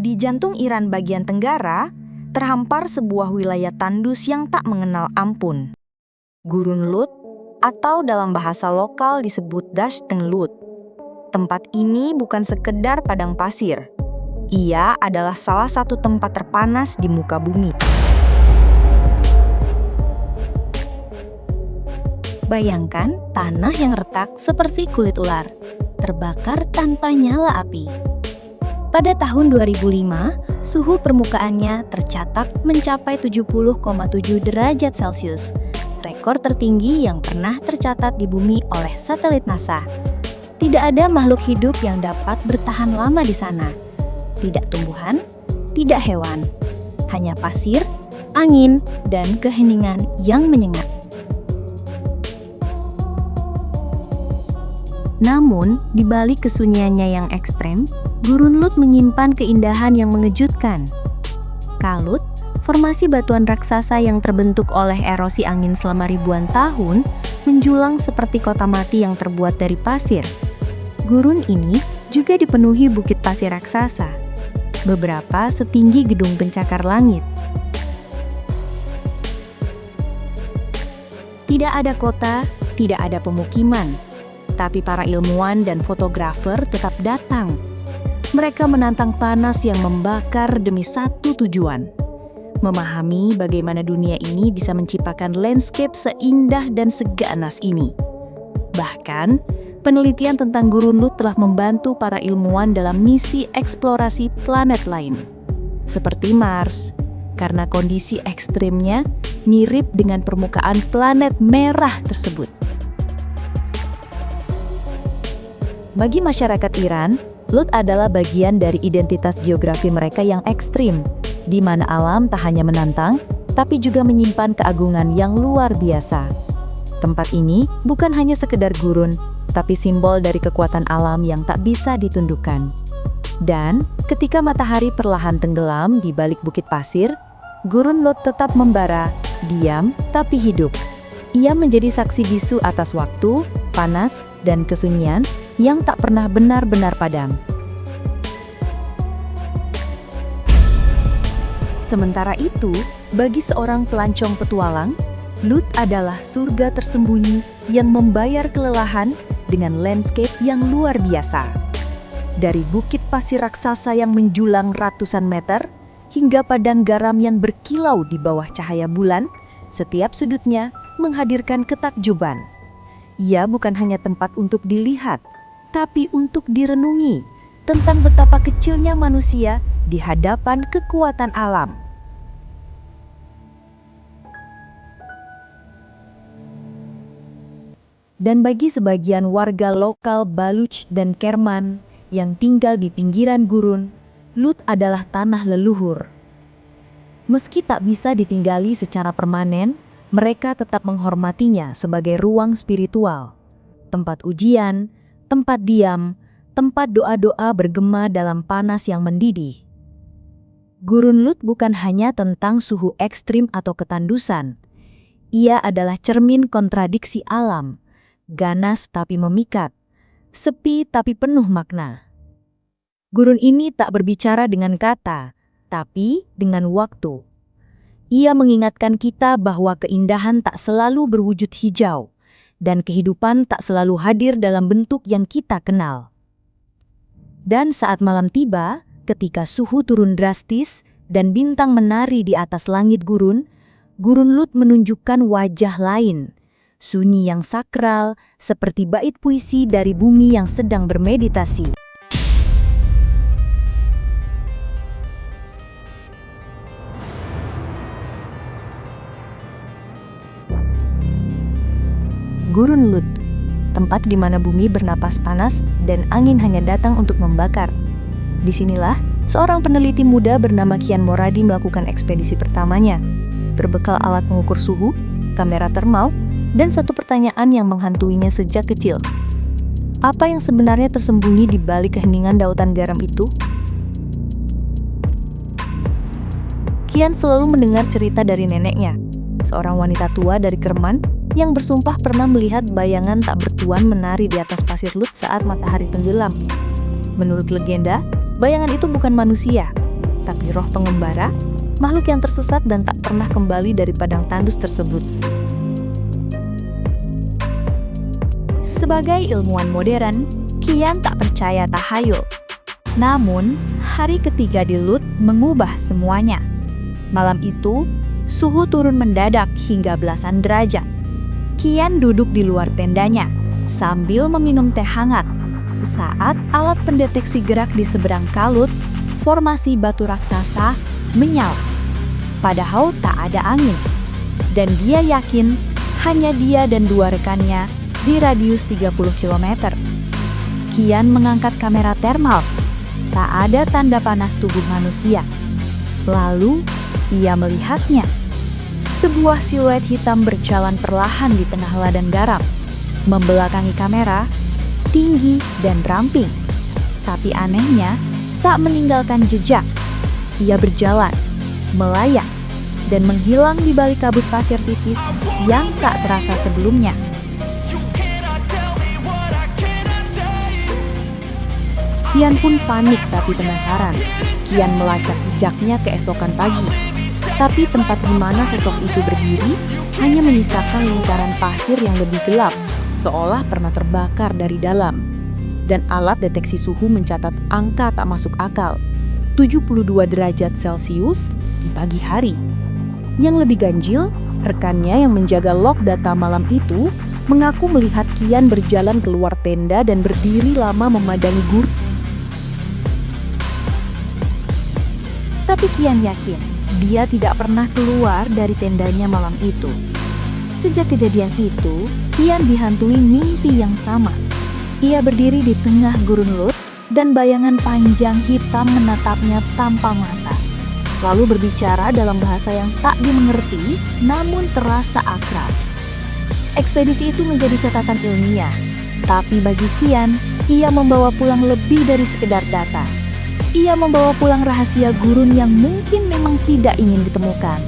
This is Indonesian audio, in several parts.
Di jantung Iran bagian tenggara, terhampar sebuah wilayah tandus yang tak mengenal ampun. Gurun Lut, atau dalam bahasa lokal disebut Dashteng Lut. Tempat ini bukan sekedar padang pasir. Ia adalah salah satu tempat terpanas di muka bumi. Bayangkan tanah yang retak seperti kulit ular, terbakar tanpa nyala api. Pada tahun 2005, suhu permukaannya tercatat mencapai 70,7 derajat Celcius, rekor tertinggi yang pernah tercatat di bumi oleh satelit NASA. Tidak ada makhluk hidup yang dapat bertahan lama di sana. Tidak tumbuhan, tidak hewan, hanya pasir, angin, dan keheningan yang menyengat. Namun, di balik kesunyiannya yang ekstrem, Gurun Lut menyimpan keindahan yang mengejutkan. Kalut, formasi batuan raksasa yang terbentuk oleh erosi angin selama ribuan tahun, menjulang seperti kota mati yang terbuat dari pasir. Gurun ini juga dipenuhi bukit pasir raksasa, beberapa setinggi gedung pencakar langit. Tidak ada kota, tidak ada pemukiman, tapi para ilmuwan dan fotografer tetap datang. Mereka menantang panas yang membakar demi satu tujuan: memahami bagaimana dunia ini bisa menciptakan landscape seindah dan seganas ini. Bahkan, penelitian tentang Gurun Lut telah membantu para ilmuwan dalam misi eksplorasi planet lain, seperti Mars, karena kondisi ekstrimnya mirip dengan permukaan planet merah tersebut. Bagi masyarakat Iran, Lut adalah bagian dari identitas geografi mereka yang ekstrim, di mana alam tak hanya menantang, tapi juga menyimpan keagungan yang luar biasa. Tempat ini bukan hanya sekedar gurun, tapi simbol dari kekuatan alam yang tak bisa ditundukkan. Dan ketika matahari perlahan tenggelam di balik bukit pasir, Gurun Lut tetap membara, diam tapi hidup. Ia menjadi saksi bisu atas waktu, panas, dan kesunyian yang tak pernah benar-benar padam. Sementara itu, bagi seorang pelancong petualang, Lut adalah surga tersembunyi yang membayar kelelahan dengan landscape yang luar biasa. Dari bukit pasir raksasa yang menjulang ratusan meter, hingga padang garam yang berkilau di bawah cahaya bulan, setiap sudutnya menghadirkan ketakjuban. Ia bukan hanya tempat untuk dilihat, tapi untuk direnungi tentang betapa kecilnya manusia di hadapan kekuatan alam. Dan bagi sebagian warga lokal Baluch dan Kerman yang tinggal di pinggiran gurun, Lut adalah tanah leluhur. Meski tak bisa ditinggali secara permanen, mereka tetap menghormatinya sebagai ruang spiritual, tempat ujian, tempat diam, tempat doa-doa bergema dalam panas yang mendidih. Gurun Lut bukan hanya tentang suhu ekstrim atau ketandusan. Ia adalah cermin kontradiksi alam, ganas tapi memikat, sepi tapi penuh makna. Gurun ini tak berbicara dengan kata, tapi dengan waktu. Ia mengingatkan kita bahwa keindahan tak selalu berwujud hijau, dan kehidupan tak selalu hadir dalam bentuk yang kita kenal. Dan saat malam tiba, ketika suhu turun drastis dan bintang menari di atas langit gurun, Gurun Lut menunjukkan wajah lain, sunyi yang sakral, seperti bait puisi dari bumi yang sedang bermeditasi. Gurun Lut, tempat di mana bumi bernapas panas dan angin hanya datang untuk membakar. Disinilah seorang peneliti muda bernama Kian Moradi melakukan ekspedisi pertamanya, berbekal alat pengukur suhu, kamera termal, dan satu pertanyaan yang menghantuinya sejak kecil. Apa yang sebenarnya tersembunyi di balik keheningan lautan garam itu? Kian selalu mendengar cerita dari neneknya, seorang wanita tua dari Kerman yang bersumpah pernah melihat bayangan tak bertuan menari di atas pasir Lut saat matahari tenggelam. Menurut legenda, bayangan itu bukan manusia, tapi roh pengembara, makhluk yang tersesat dan tak pernah kembali dari padang tandus tersebut. Sebagai ilmuwan modern, Kian tak percaya tahayul. Namun, hari ketiga di Lut mengubah semuanya. Malam itu, suhu turun mendadak hingga belasan derajat. Kian duduk di luar tendanya, sambil meminum teh hangat. Saat alat pendeteksi gerak di seberang kalut, formasi batu raksasa menyala. Padahal tak ada angin. Dan dia yakin hanya dia dan dua rekannya di radius 30 km. Kian mengangkat kamera termal. Tak ada tanda panas tubuh manusia. Lalu, ia melihatnya. Sebuah siluet hitam berjalan perlahan di tengah ladang garam, membelakangi kamera, tinggi dan ramping. Tapi anehnya, tak meninggalkan jejak. Ia berjalan, melayang, dan menghilang di balik kabut pasir tipis yang tak terasa sebelumnya. Kian pun panik tapi penasaran. Kian melacak jejaknya keesokan pagi. Tapi tempat di mana sosok itu berdiri hanya menyisakan lingkaran pasir yang lebih gelap, seolah pernah terbakar dari dalam. Dan alat deteksi suhu mencatat angka tak masuk akal, 72 derajat Celcius di pagi hari. Yang lebih ganjil, rekannya yang menjaga log data malam itu mengaku melihat Kian berjalan keluar tenda dan berdiri lama memandangi guru. Tapi Kian yakin, dia tidak pernah keluar dari tendanya malam itu. Sejak kejadian itu, Kian dihantui mimpi yang sama. Ia berdiri di tengah gurun Lut, dan bayangan panjang hitam menatapnya tanpa mata. Lalu berbicara dalam bahasa yang tak dimengerti, namun terasa akrab. Ekspedisi itu menjadi catatan ilmiah. Tapi bagi Kian, ia membawa pulang lebih dari sekedar data. Ia membawa pulang rahasia gurun yang mungkin memang tidak ingin ditemukan.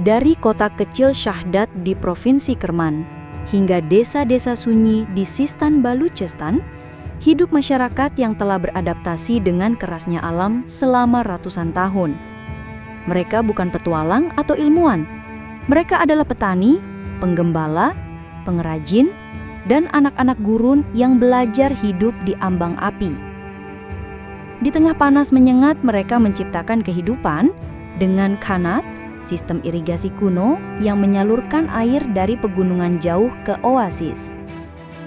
Dari kota kecil Shahdad di Provinsi Kerman, hingga desa-desa sunyi di Sistan Baluchistan, hidup masyarakat yang telah beradaptasi dengan kerasnya alam selama ratusan tahun. Mereka bukan petualang atau ilmuwan. Mereka adalah petani, penggembala, pengrajin, dan anak-anak gurun yang belajar hidup di ambang api. Di tengah panas menyengat, mereka menciptakan kehidupan dengan kanat, sistem irigasi kuno yang menyalurkan air dari pegunungan jauh ke oasis.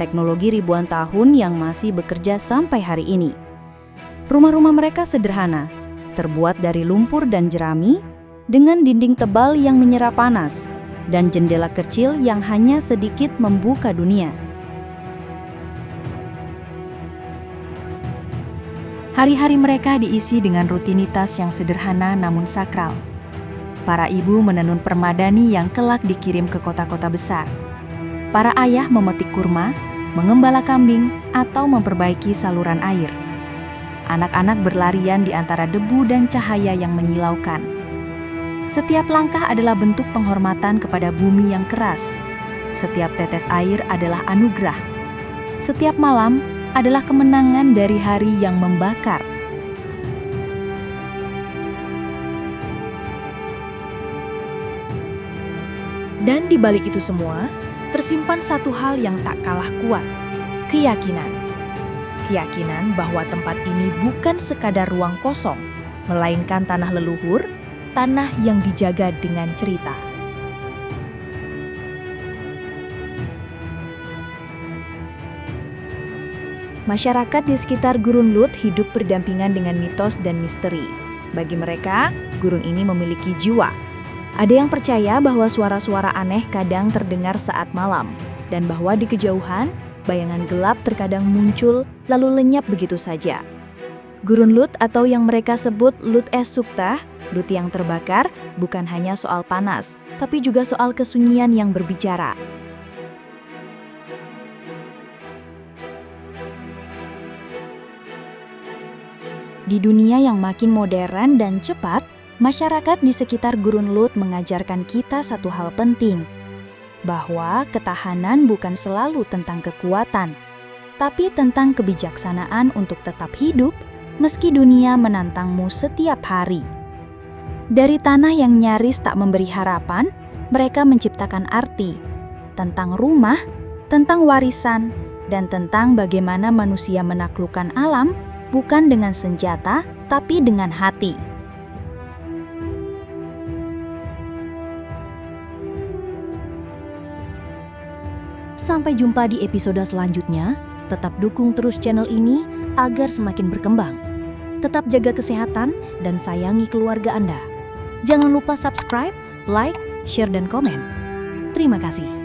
Teknologi ribuan tahun yang masih bekerja sampai hari ini. Rumah-rumah mereka sederhana, terbuat dari lumpur dan jerami, dengan dinding tebal yang menyerap panas, dan jendela kecil yang hanya sedikit membuka dunia. Hari-hari mereka diisi dengan rutinitas yang sederhana namun sakral. Para ibu menenun permadani yang kelak dikirim ke kota-kota besar. Para ayah memetik kurma, mengembala kambing, atau memperbaiki saluran air. Anak-anak berlarian di antara debu dan cahaya yang menyilaukan. Setiap langkah adalah bentuk penghormatan kepada bumi yang keras. Setiap tetes air adalah anugerah. Setiap malam adalah kemenangan dari hari yang membakar. Dan di balik itu semua, tersimpan satu hal yang tak kalah kuat, keyakinan. Keyakinan bahwa tempat ini bukan sekadar ruang kosong, melainkan tanah leluhur, tanah yang dijaga dengan cerita. Masyarakat di sekitar Gurun Lut hidup berdampingan dengan mitos dan misteri. Bagi mereka, gurun ini memiliki jiwa. Ada yang percaya bahwa suara-suara aneh kadang terdengar saat malam, dan bahwa di kejauhan, bayangan gelap terkadang muncul lalu lenyap begitu saja. Gurun Lut atau yang mereka sebut Lut es Suktah, Lut yang terbakar, bukan hanya soal panas, tapi juga soal kesunyian yang berbicara. Di dunia yang makin modern dan cepat, masyarakat di sekitar Gurun Lut mengajarkan kita satu hal penting, bahwa ketahanan bukan selalu tentang kekuatan, tapi tentang kebijaksanaan untuk tetap hidup meski dunia menantangmu setiap hari. Dari tanah yang nyaris tak memberi harapan, mereka menciptakan arti tentang rumah, tentang warisan, dan tentang bagaimana manusia menaklukkan alam bukan dengan senjata, tapi dengan hati. Sampai jumpa di episode selanjutnya. Tetap dukung terus channel ini agar semakin berkembang. Tetap jaga kesehatan dan sayangi keluarga Anda. Jangan lupa subscribe, like, share, dan komen. Terima kasih.